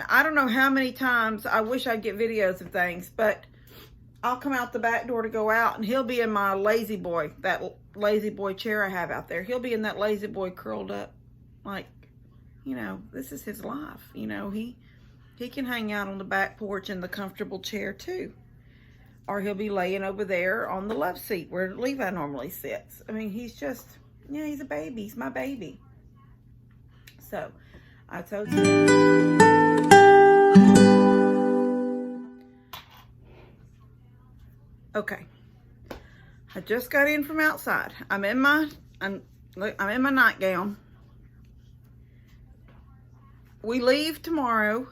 I don't know how many times I wish I'd get videos of things, but I'll come out the back door to go out and he'll be in my lazy boy, that lazy boy chair I have out there. He'll be in that lazy boy curled up like, this is his life. He can hang out on the back porch in the comfortable chair too. Or he'll be laying over there on the love seat where Levi normally sits. I mean, he's just, he's a baby. He's my baby. So I told you. Okay, I just got in from outside. I'm in my nightgown. We leave tomorrow.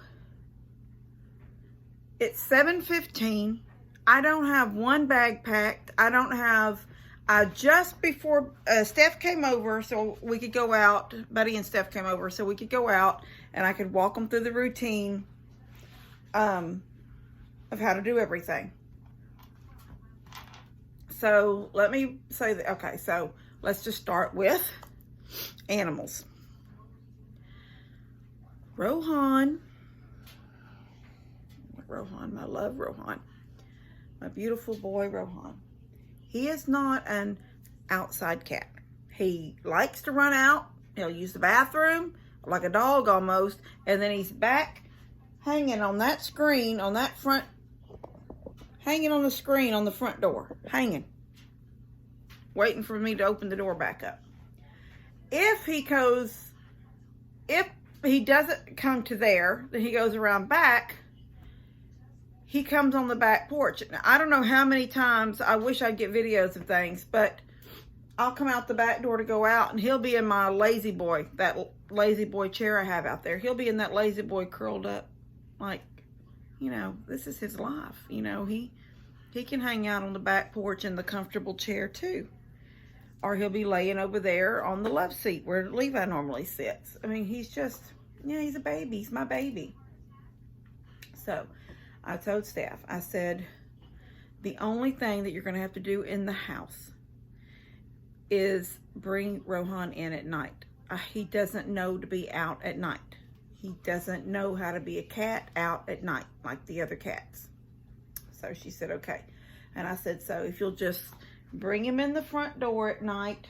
It's 7:15. I don't have one bag packed. Just before Steph came over so we could go out, Buddy and Steph came over so we could go out and I could walk them through the routine of how to do everything. So let me say that, okay, so let's just start with animals. Rohan, I love Rohan. My beautiful boy, Rohan. He is not an outside cat. He likes to run out. He'll use the bathroom like a dog almost. And then he's back hanging on that screen, hanging on the screen on the front door, waiting for me to open the door back up. If he doesn't come to there, then he goes around back. He comes on the back porch. Now, I don't know how many times I wish I'd get videos of things, but I'll come out the back door to go out and he'll be in my lazy boy, that lazy boy chair I have out there. He'll be in that lazy boy curled up like, this is his life. He can hang out on the back porch in the comfortable chair too. Or he'll be laying over there on the love seat where Levi normally sits. I mean, he's just, he's a baby. He's my baby. So I told Steph, I said, the only thing that you're going to have to do in the house is bring Rohan in at night. He doesn't know to be out at night. He doesn't know how to be a cat out at night like the other cats. So she said, okay. And I said, so if you'll just bring him in the front door at night,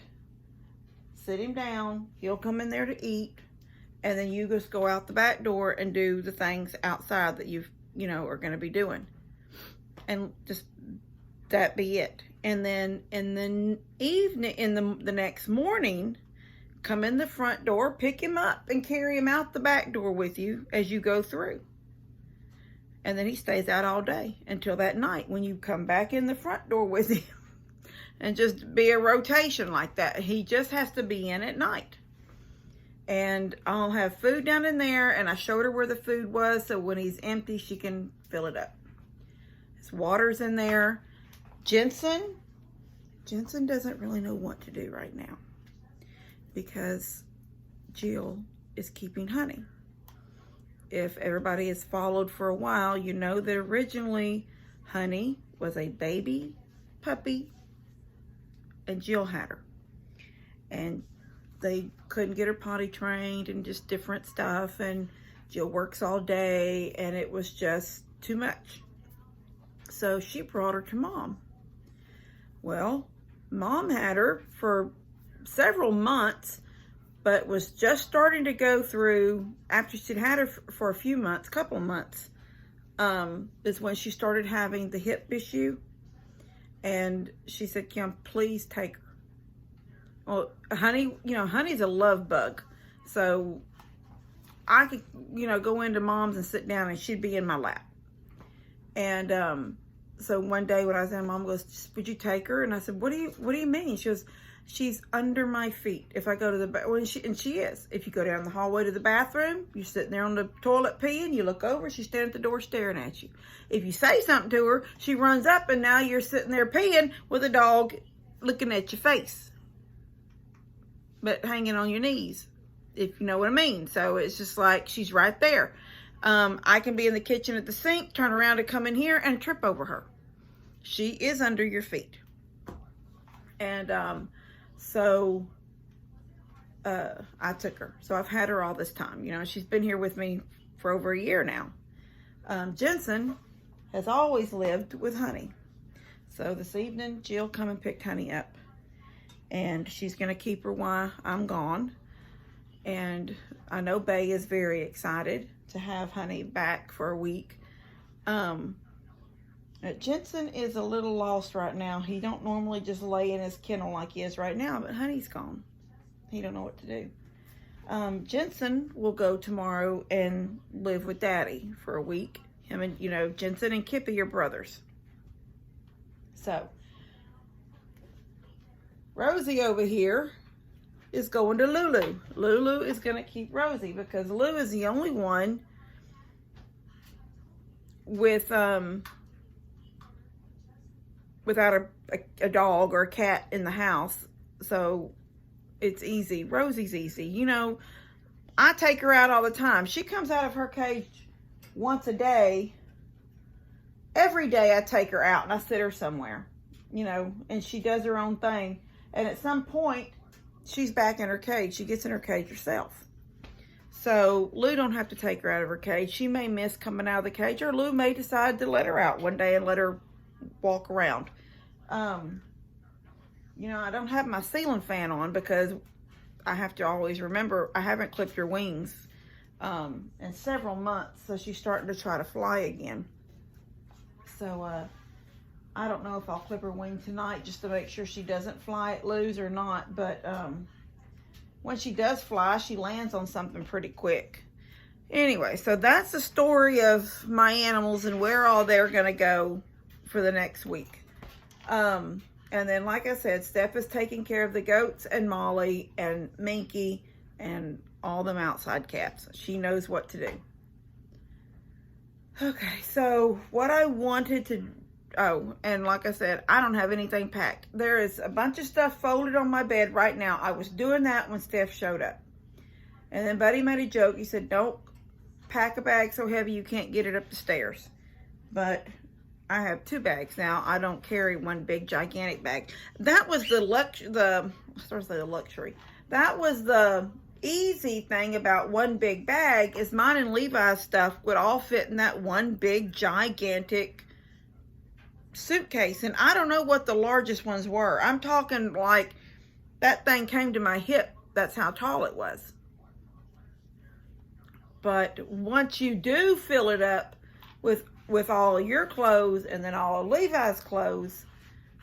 sit him down, he'll come in there to eat, and then you just go out the back door and do the things outside that you are going to be doing. And just that be it. And then in the evening, the next morning, come in the front door, pick him up, and carry him out the back door with you as you go through. And then he stays out all day until that night when you come back in the front door with him. And just be a rotation like that. He just has to be in at night. And I'll have food down in there, and I showed her where the food was, so when he's empty, she can fill it up. His water's in there. Jensen doesn't really know what to do right now because Jill is keeping Honey. If everybody has followed for a while, you know that originally Honey was a baby puppy and Jill had her. And they couldn't get her potty trained and just different stuff, and Jill works all day and it was just too much. So she brought her to Mom. Well, Mom had her for several months, but was just starting to go through, after she'd had her for a few months, couple of months, is when she started having the hip issue. And she said, Kim, please take her. Well, Honey, Honey's a love bug. So I could, go into Mom's and sit down and she'd be in my lap. And so one day when I was in, Mom goes, would you take her? And I said, what do you mean? She goes, she's under my feet. If I go to the, and she is. If you go down the hallway to the bathroom, you're sitting there on the toilet peeing, you look over, she's standing at the door staring at you. If you say something to her, she runs up and now you're sitting there peeing with a dog looking at your face, but hanging on your knees, if you know what I mean. So it's just like she's right there. I can be in the kitchen at the sink, turn around and come in here and trip over her. She is under your feet. And so I took her. So I've had her all this time. She's been here with me for over a year now. Jensen has always lived with Honey. So this evening, Jill come and picked Honey up. And she's going to keep her while I'm gone. And I know Bay is very excited to have Honey back for a week. Jensen is a little lost right now. He don't normally just lay in his kennel like he is right now, but Honey's gone. He don't know what to do. Jensen will go tomorrow and live with Daddy for a week. Him and, you know, Jensen and Kippy are brothers. So, Rosie over here is going to Lulu. Lulu is going to keep Rosie because Lou is the only one with, without a dog or a cat in the house. So, it's easy. Rosie's easy. You know, I take her out all the time. She comes out of her cage once a day. Every day I take her out and I sit her somewhere, you know, and she does her own thing. And at some point, she's back in her cage. She gets in her cage herself. So Lou don't have to take her out of her cage. She may miss coming out of the cage, or Lou may decide to let her out one day and let her walk around. You know, I don't have my ceiling fan on because I have to always remember I haven't clipped her wings in several months. So she's starting to try to fly again. So I don't know if I'll clip her wing tonight just to make sure she doesn't fly at Lou's or not. But when she does fly, she lands on something pretty quick. Anyway, so that's the story of my animals and where all they're going to go for the next week. And then, like I said, Steph is taking care of the goats and Molly and Minky and all them outside cats. She knows what to do. Okay, so what I wanted to... Oh, and like I said, I don't have anything packed. There is a bunch of stuff folded on my bed right now. I was doing that when Steph showed up. And then Buddy made a joke. He said, don't pack a bag so heavy you can't get it up the stairs. But... I have 2 bags now. I don't carry one big gigantic bag. That was the luxury. That was the easy thing about one big bag is mine and Levi's stuff would all fit in that one big gigantic suitcase. And I don't know what the largest ones were. I'm talking like that thing came to my hip. That's how tall it was. But once you do fill it up with all of your clothes and then all of Levi's clothes,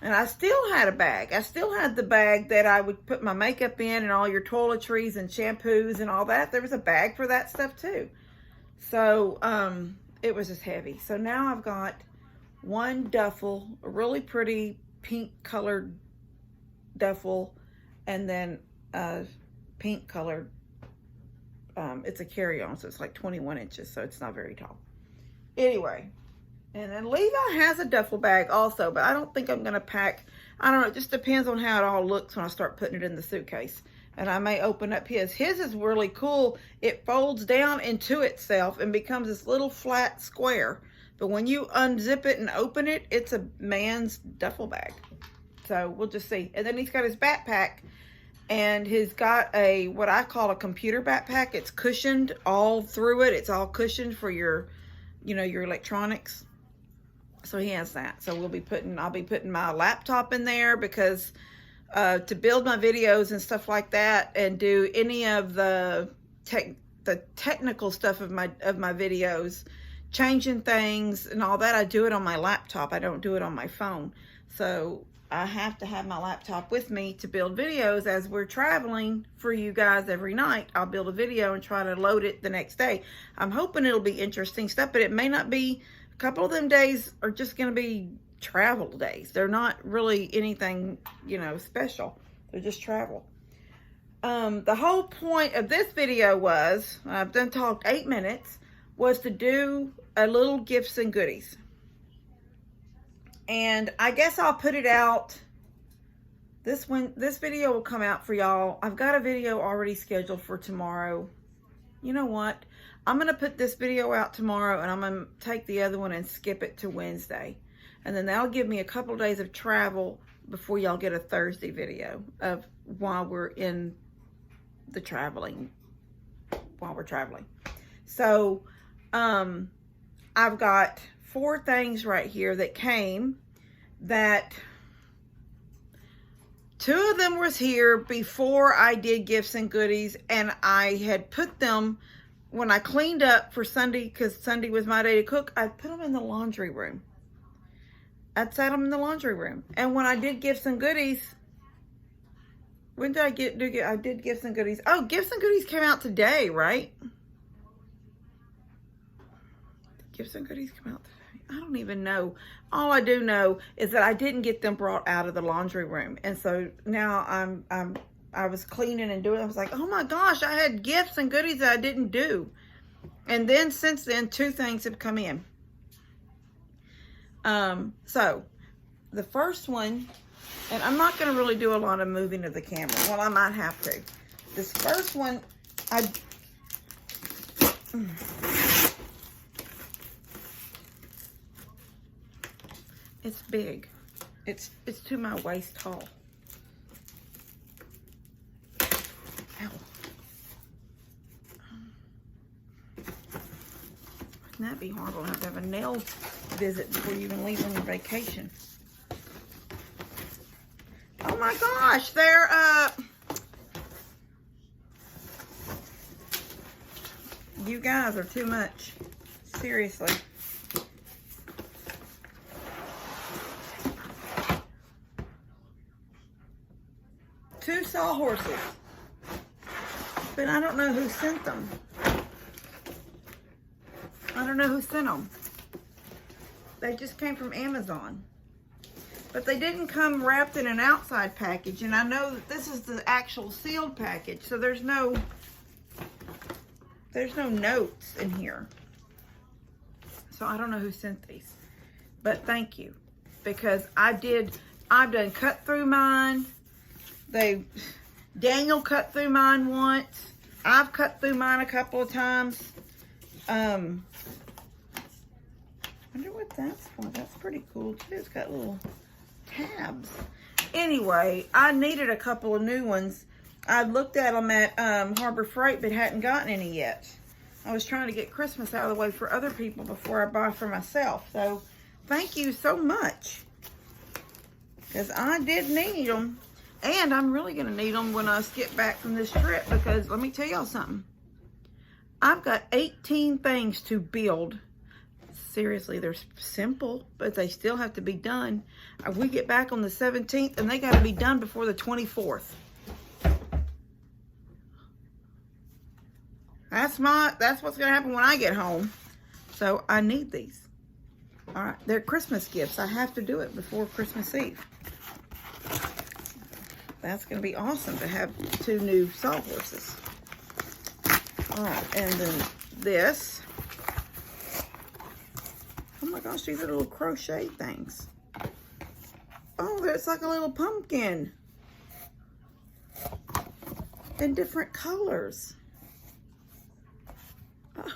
and I still had a bag. I still had the bag that I would put my makeup in and all your toiletries and shampoos and all that. There was a bag for that stuff too. So, it was just heavy. So now I've got one duffel, a really pretty pink colored duffel, and then a pink colored, it's a carry-on, so it's like 21 inches, so it's not very tall. Anyway, and then Levi has a duffel bag also, but I don't think I'm going to pack. I don't know. It just depends on how it all looks when I start putting it in the suitcase. And I may open up his. His is really cool. It folds down into itself and becomes this little flat square. But when you unzip it and open it, it's a man's duffel bag. So we'll just see. And then he's got his backpack. And he's got a, what I call a computer backpack. It's cushioned all through it. It's all cushioned for your... you know, your electronics. So he has that. So I'll be putting my laptop in there because to build my videos and stuff like that and do any of the technical stuff of my videos, changing things and all that, I do it on my laptop. I don't do it on my phone. So I have to have my laptop with me to build videos as we're traveling for you guys every night. I'll build a video and try to load it the next day. I'm hoping it'll be interesting stuff, but it may not be. A couple of them days are just going to be travel days. They're not really anything, you know, special. They're just travel. The whole point of this video was, I've done talked 8 minutes, was to do a little gifts and goodies. And I guess I'll put it out. This video will come out for y'all. I've got a video already scheduled for tomorrow. You know what? I'm going to put this video out tomorrow and I'm going to take the other one and skip it to Wednesday. And then that'll give me a couple of days of travel before y'all get a Thursday video of while we're in the traveling, while we're traveling. So I've got 4 things right here that came, that 2 of them was here before I did gifts and goodies, and I had put them when I cleaned up for Sunday, because Sunday was my day to cook. I put them in the laundry room. I'd set them in the laundry room. And when I did gifts and goodies, when did I did gifts and goodies? Oh, gifts and goodies came out today, right? Gifts and goodies come out today. I don't even know. All I do know is that I didn't get them brought out of the laundry room. And so now I was cleaning and doing, I was like, oh my gosh, I had gifts and goodies that I didn't do. And then since then, 2 things have come in. So the first one, and I'm not going to really do a lot of moving of the camera. Well, I might have to. This first one, it's big. It's to my waist tall. Ow. Wouldn't that be horrible to have a nail visit before you even leave on your vacation? Oh my gosh, they're you guys are too much. Seriously. Two sawhorses. But I don't know who sent them. I don't know who sent them. They just came from Amazon. But they didn't come wrapped in an outside package. And I know that this is the actual sealed package. So there's no notes in here. So I don't know who sent these. But thank you. Because I've done cut through mine. Daniel cut through mine once. I've cut through mine a couple of times. I wonder what that's for. That's pretty cool too. It's got little tabs. Anyway, I needed a couple of new ones. I looked at them at Harbor Freight, but hadn't gotten any yet. I was trying to get Christmas out of the way for other people before I buy for myself. So, thank you so much. Because I did need them. And I'm really going to need them when I get back from this trip. Because, let me tell y'all something. I've got 18 things to build. Seriously, they're simple, but they still have to be done. We get back on the 17th, and they got to be done before the 24th. That's what's going to happen when I get home. So, I need these. All right, they're Christmas gifts. I have to do it before Christmas Eve. That's going to be awesome to have 2 new sawhorses. All right, and then this. Oh my gosh, these are little crochet things. Oh, it's like a little pumpkin. In different colors. Oh, black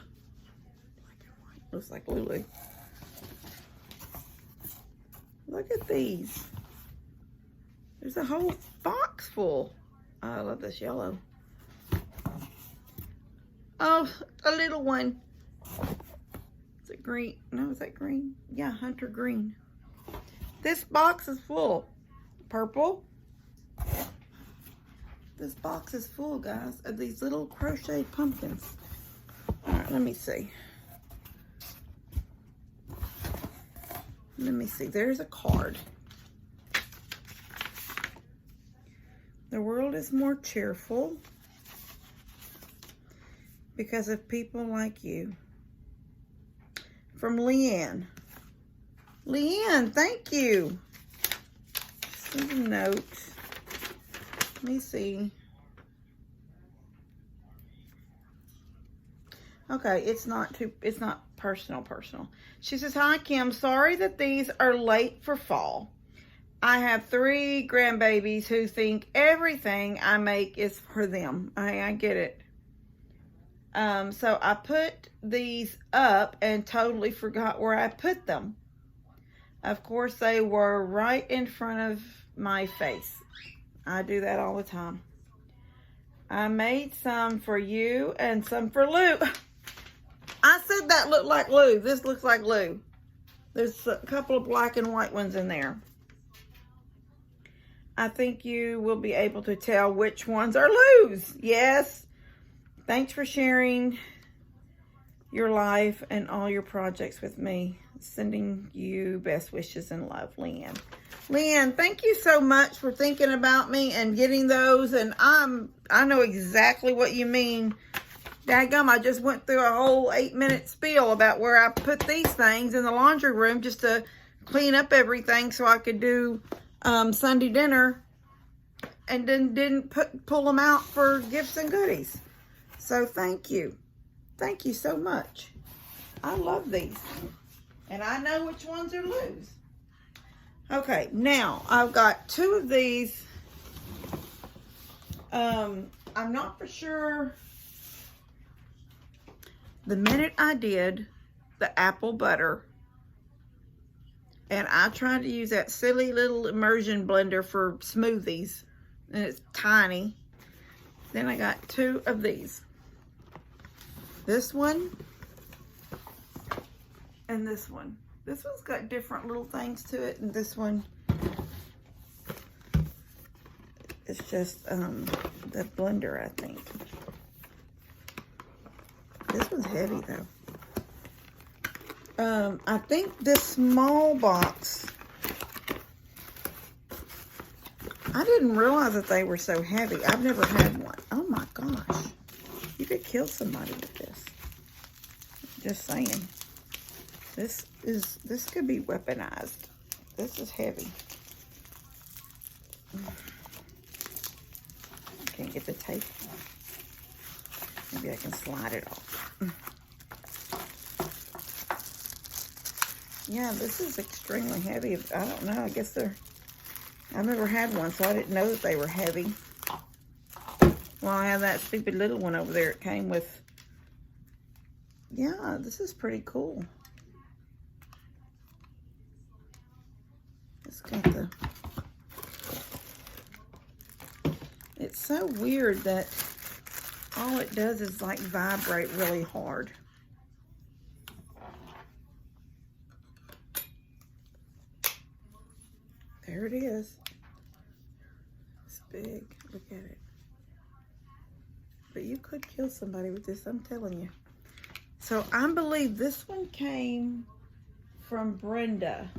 and white. Looks like Lulu. Look at these. There's a whole box full. Oh, I love this yellow. Oh, a little one. Is it green? No, is that green? Yeah, hunter green. This box is full. Purple. This box is full, guys, of these little crocheted pumpkins. All right, let me see. Let me see. There's a card. The world is more cheerful because of people like you. From Leanne. Leanne, thank you. Send a note. Let me see. Okay, it's not personal. She says, hi Kim, sorry that these are late for fall. I have 3 grandbabies who think everything I make is for them. I get it. So I put these up and totally forgot where I put them. Of course, they were right in front of my face. I do that all the time. I made some for you and some for Lou. I said that looked like Lou. This looks like Lou. There's a couple of black and white ones in there. I think you will be able to tell which ones are Lou's. Yes. Thanks for sharing your life and all your projects with me. Sending you best wishes and love, Leanne. Leanne, thank you so much for thinking about me and getting those. And I know exactly what you mean. Dadgum, I just went through a whole 8-minute spiel about where I put these things in the laundry room just to clean up everything so I could do Sunday dinner, and then didn't pull them out for gifts and goodies. So thank you. Thank you so much. I love these. And I know which ones are Lou's. Okay, now I've got 2 of these. I'm not for sure. The minute I did the apple butter, and I tried to use that silly little immersion blender for smoothies, and it's tiny. Then I got 2 of these. This one and this one. This one's got different little things to it, and this one is just the blender, I think. This one's heavy though. I think this small box, I didn't realize that they were so heavy. I've never had one. Oh my gosh. You could kill somebody with this. Just saying. This could be weaponized. This is heavy. Can't get the tape off. Maybe I can slide it off. Yeah, this is extremely heavy. I don't know. I guess I've never had one, so I didn't know that they were heavy. Well, I have that stupid little one over there. It came with. Yeah, this is pretty cool. It's got the. It's so weird that all it does is like vibrate really hard. There it is. It's big. Look at it. But you could kill somebody with this, I'm telling you. So I believe this one came from Brenda,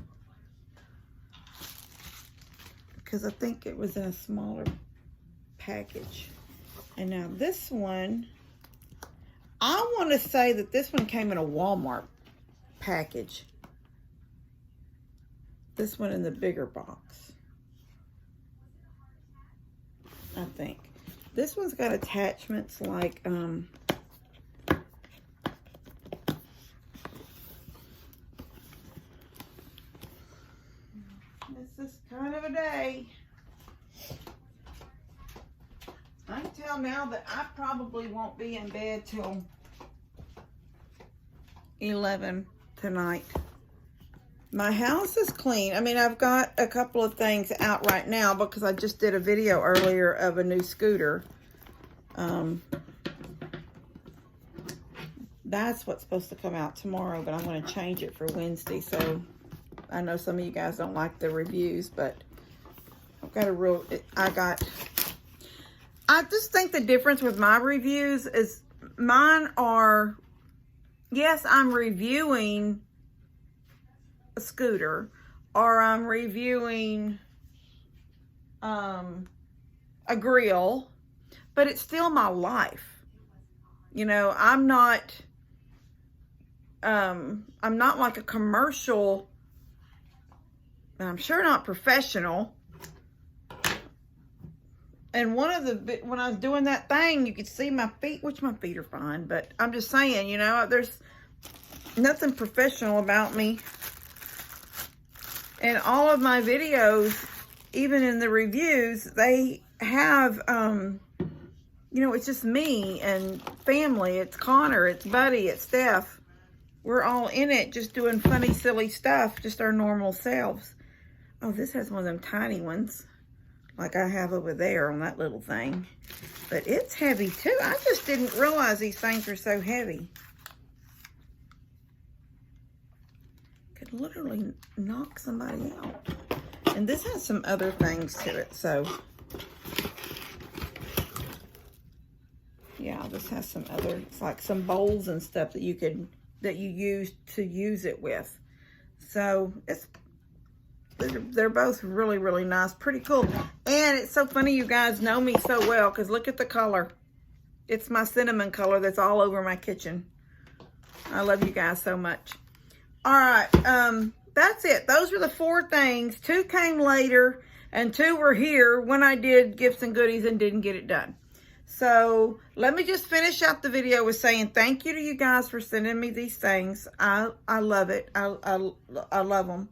because I think it was in a smaller package. And now this one, I want to say that this one came in a Walmart package. This one in the bigger box, I think. This one's got attachments like, this is kind of a day. I can tell now that I probably won't be in bed till 11 tonight. My house is clean. I mean, I've got a couple of things out right now because I just did a video earlier of a new scooter. That's what's supposed to come out tomorrow, but I'm going to change it for Wednesday. So I know some of you guys don't like the reviews, but I've got I just think the difference with my reviews is mine are, yes, I'm reviewing a scooter, or I'm reviewing a grill, but it's still my life. You know, I'm not like a commercial, and I'm sure not professional. And when I was doing that thing, you could see my feet, which my feet are fine, but I'm just saying, you know, there's nothing professional about me. And all of my videos, even in the reviews, they have, you know, it's just me and family. It's Connor, it's Buddy, it's Steph. We're all in it, just doing funny, silly stuff, just our normal selves. Oh, this has one of them tiny ones, like I have over there on that little thing. But it's heavy too. I just didn't realize these things were so heavy. could literally knock somebody out. And this has some other things to it, so yeah, this has some other, it's like some bowls and stuff that you use it with. So they're both really, really nice, pretty cool. And it's so funny, you guys know me so well, because look at the color. It's my cinnamon color that's all over my kitchen. I love you guys so much. All right, that's it. Those were the 4 things. 2 came later, and 2 were here when I did gifts and goodies and didn't get it done. So let me just finish out the video with saying thank you to you guys for sending me these things. I love it. I love them.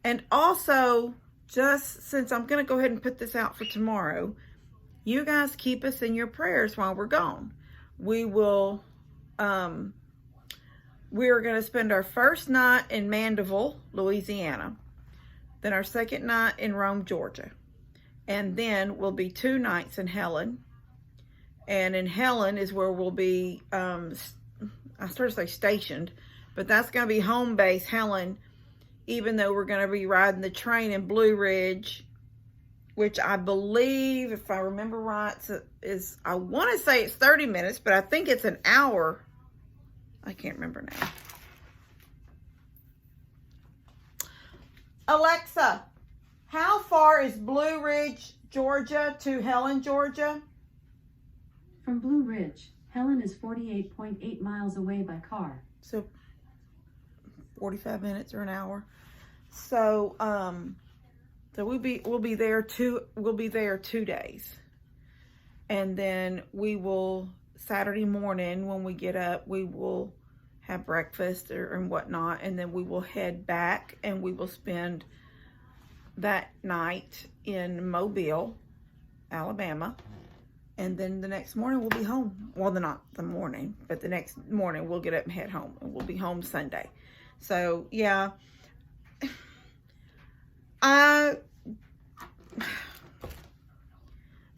And also, just since I'm going to go ahead and put this out for tomorrow, you guys keep us in your prayers while we're gone. We will, we are going to spend our first night in Mandeville, Louisiana. Then our second night in Rome, Georgia. And then we'll be 2 nights in Helen. And in Helen is where we'll be, I started to say stationed, but that's going to be home base Helen, even though we're going to be riding the train in Blue Ridge, which I believe, if I remember right, is I want to say it's 30 minutes, but I think it's an hour. I can't remember now. Alexa, how far is Blue Ridge, Georgia to Helen, Georgia? From Blue Ridge, Helen is 48.8 miles away by car. So 45 minutes or an hour. So so we'll be there 2 days. And then we will, Saturday morning when we get up, we will have breakfast and whatnot, and then we will head back and we will spend that night in Mobile, Alabama. And then the next morning we'll be home. Well, not the morning, but the next morning we'll get up and head home, and we'll be home Sunday. So yeah,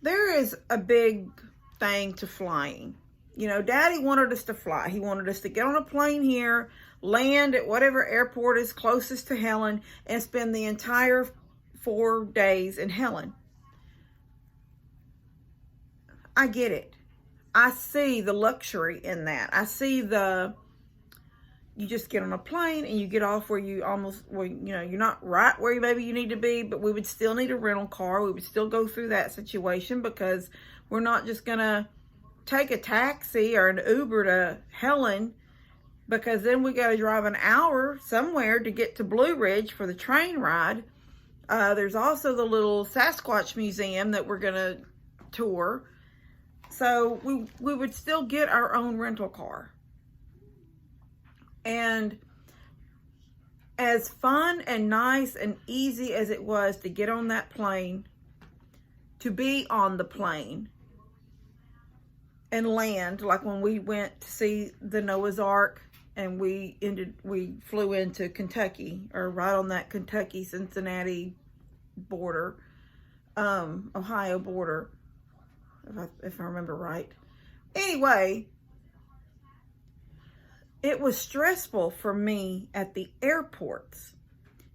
there is a big thing to flying. You know, Daddy wanted us to fly. He wanted us to get on a plane here, land at whatever airport is closest to Helen, and spend the entire 4 days in Helen. I get it. I see the luxury in that. I see you just get on a plane and you get off where you know, you're not right where maybe you need to be, but we would still need a rental car. We would still go through that situation, because we're not just going to take a taxi or an Uber to Helen, because then we got to drive an hour somewhere to get to Blue Ridge for the train ride. There's also the little Sasquatch museum that we're going to tour. So we would still get our own rental car. And as fun and nice and easy as it was to get on that plane, to be on the plane and land, like when we went to see the Noah's Ark and we flew into Kentucky, or right on that Kentucky-Cincinnati border, Ohio border, if I remember right. Anyway, it was stressful for me at the airports,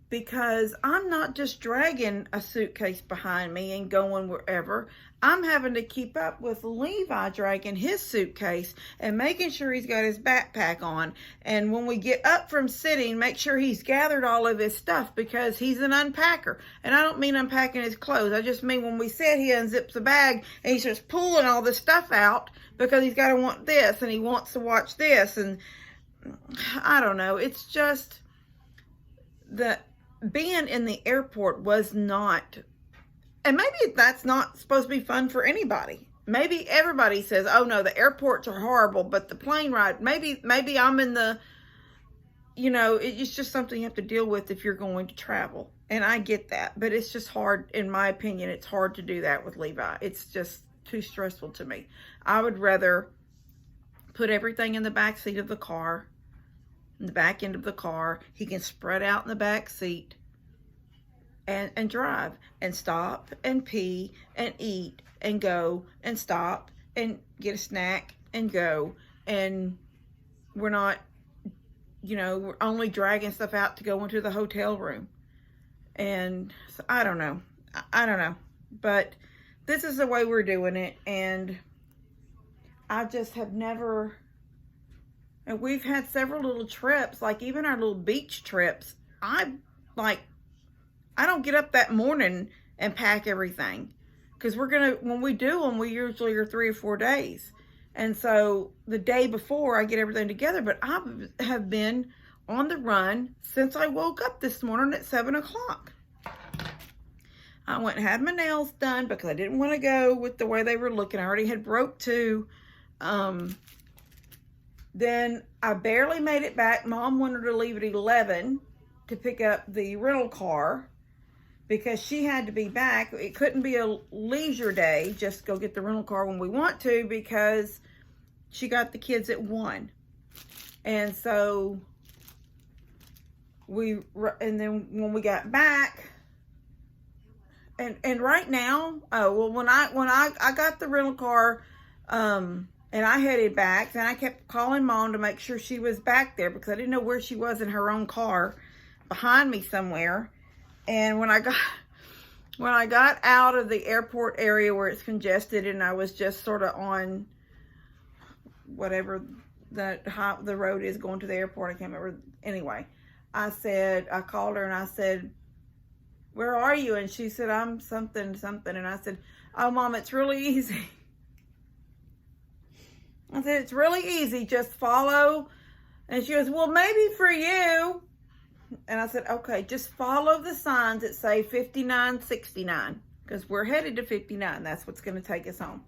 because I'm not just dragging a suitcase behind me and going wherever. I'm having to keep up with Levi dragging his suitcase and making sure he's got his backpack on. And when we get up from sitting, make sure he's gathered all of his stuff, because he's an unpacker. And I don't mean unpacking his clothes. I just mean when we sit, he unzips a bag and he's just pulling all this stuff out, because he's got to want this and he wants to watch this. And I don't know. It's just that being in the airport was not, and maybe that's not supposed to be fun for anybody. Maybe everybody says, oh no, the airports are horrible, but the plane ride, maybe I'm in the, you know, it's just something you have to deal with if you're going to travel. And I get that, but it's just hard, in my opinion, it's hard to do that with Levi. It's just too stressful to me. I would rather put everything in the back seat of the car, in the back end of the car. He can spread out in the back seat and drive and stop and pee and eat and go and stop and get a snack and go. And we're not you know, we're only dragging stuff out to go into the hotel room. And so I don't know. I don't know. But this is the way we're doing it. And I just have never, and we've had several little trips, like even our little beach trips. I don't get up that morning and pack everything. Because when we do them, we usually are 3 or 4 days. And so the day before I get everything together, but I have been on the run since I woke up this morning at 7 o'clock. I went and had my nails done because I didn't want to go with the way they were looking. I already had broke 2. Then I barely made it back. Mom wanted to leave at 11 to pick up the rental car because she had to be back. It couldn't be a leisure day, just go get the rental car when we want to, because she got the kids at 1. And so and then when we got back, and right now, when I got the rental car, and I headed back, then I kept calling Mom to make sure she was back there because I didn't know where she was in her own car behind me somewhere. And when I got out of the airport area where it's congested, and I was just sort of on whatever the road is going to the airport, I can't remember. Anyway, I called her and I said, "Where are you?" And she said, "I'm something." And I said, "Oh, Mom, it's really easy." I said, "It's really easy. Just follow." And she goes, "Well, maybe for you." And I said, "Okay, just follow the signs that say 5969 because we're headed to 59. That's what's going to take us home."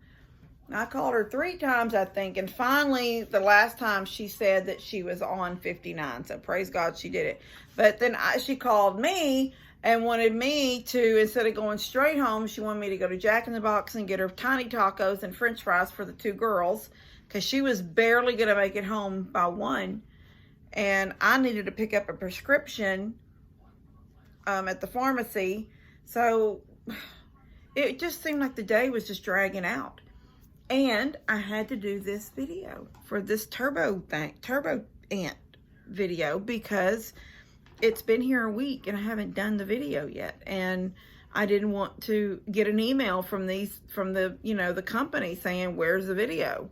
And I called her 3 times, I think. And finally, the last time she said that she was on 59. So praise God she did it. But then she called me and wanted me to, instead of going straight home, she wanted me to go to Jack in the Box and get her tiny tacos and french fries for the 2 girls because she was barely going to make it home by 1. And I needed to pick up a prescription at the pharmacy. So it just seemed like the day was just dragging out. And I had to do this video for this Turbo Ant video because it's been here a week and I haven't done the video yet. And I didn't want to get an email from the company saying, "Where's the video?"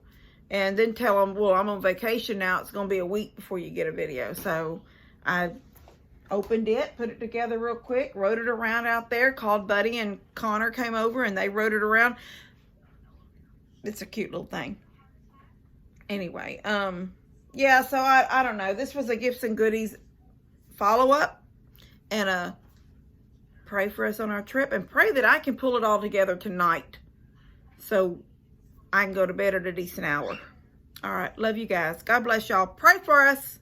And then tell them, "Well, I'm on vacation now. It's going to be a week before you get a video." So I opened it, put it together real quick, wrote it around out there, called Buddy and Connor came over and they wrote it around. It's a cute little thing. Anyway, yeah, so I don't know. This was a gifts and goodies follow-up and pray for us on our trip and pray that I can pull it all together tonight so I can go to bed at a decent hour. All right. Love you guys. God bless y'all. Pray for us.